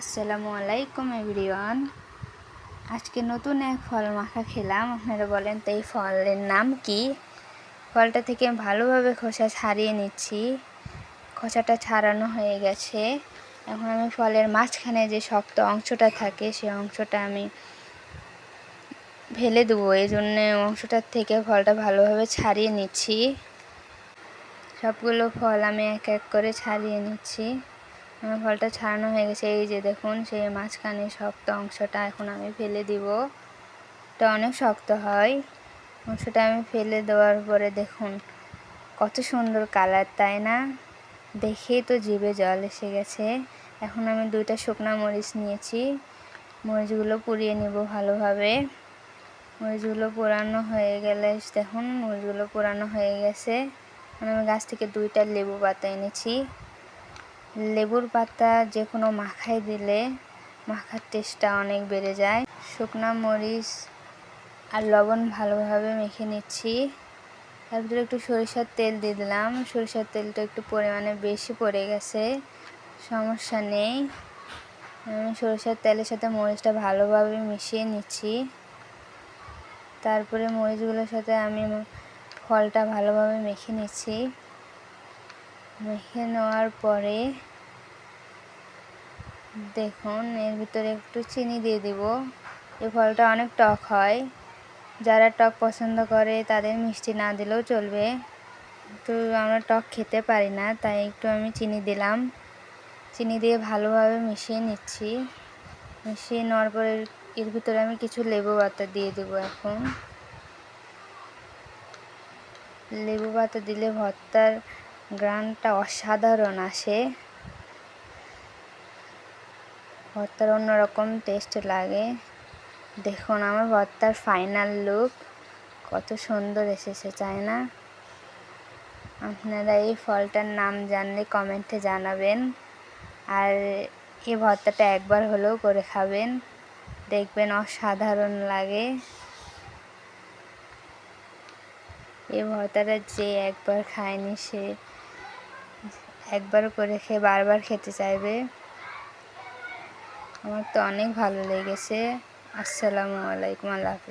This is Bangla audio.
আসসালামু আলাইকুম এভরিওয়ান। আজকে নতুন এক ফল মাখা খেলাম। আপনারা বলেন তো এই ফলের নাম কি? ফলটা থেকে ভালোভাবে খোসা ছাড়িয়ে নিচ্ছি। খোসাটা ছাড়ানো হয়ে গেছে। এখন আমি ফলের মাঝখানে যে শক্ত অংশটা থাকে সেই অংশটা আমি ফেলে দেবো। এই জন্যে অংশটার থেকে ফলটা ভালোভাবে ছাড়িয়ে নিচ্ছি। সবগুলো ফল আমি এক এক করে ছাড়িয়ে নিচ্ছি। আমার ফলটা ছাড়ানো হয়ে গেছে। এই যে দেখুন, সেই মাঝখানে শক্ত অংশটা এখন আমি ফেলে দিব। এটা অনেক শক্ত হয়। অংশটা আমি ফেলে দেওয়ার পরে দেখুন কত সুন্দর কালার, তাই না? দেখেই তো জিভে জল এসে গেছে। এখন আমি 2টা শুকনা মরিচ নিয়েছি। মরিচগুলো পুড়িয়ে নেব ভালোভাবে। মরিচগুলো পোড়ানো হয়ে গেলে দেখুন মরিচগুলো পোড়ানো হয়ে গেছে। আমি গাছ থেকে 2টা লেবু পাতা এনেছি। লেবুর পাতা যে কোনো মাখায় দিলে মাখার টেস্টটা অনেক বেড়ে যায়। শুকনা মরিচ আর লবণ ভালোভাবে মেখে নিচ্ছি। তার ভিতরে একটু সরিষার তেল দিয়ে দিলাম। সরিষার তেলটা একটু পরিমাণে বেশি পড়ে গেছে, সমস্যা নেই। আমি সরিষার তেলের সাথে মরিচটা ভালোভাবে মিশিয়ে নিচ্ছি। তারপরে মরিচগুলোর সাথে আমি ফলটা ভালোভাবে মেখে নিচ্ছি। মেখে নেওয়ার পরে দেখুন এর ভিতরে একটু চিনি দিয়ে দিব। এই ফলটা অনেক টক হয়। যারা টক পছন্দ করে তাদের মিষ্টি না দিলেও চলবে, তো আমরা টক খেতে পারি না, তাই একটু আমি চিনি দিলাম। চিনি দিয়ে ভালোভাবে মিশিয়ে নিচ্ছি। মিশিয়ে নেওয়ার পরে এর ভিতরে আমি কিছু লেবু পাতা দিয়ে দেবো। এখন লেবু পাতা দিলে ভর্তার ঘ্রাণটা অসাধারণ আসে। ভর্তার অন্যরকম টেস্ট লাগে। দেখুন আমার ভর্তার ফাইনাল লুক কত সুন্দর এসেছে, তাই না? আপনারা এই ফলটার নাম জানলে কমেন্টে জানাবেন। আর এই ভর্তাটা একবার হলেও করে খাবেন, দেখবেন অসাধারণ লাগে। এই ভর্তাটা যে একবার খায়নি সে একবার করে খেয়ে বারবার খেতে চাইবে। আমার তো অনেক ভালো লেগেছে। আসসালামু আলাইকুম, আল্লাহ হাফেজ।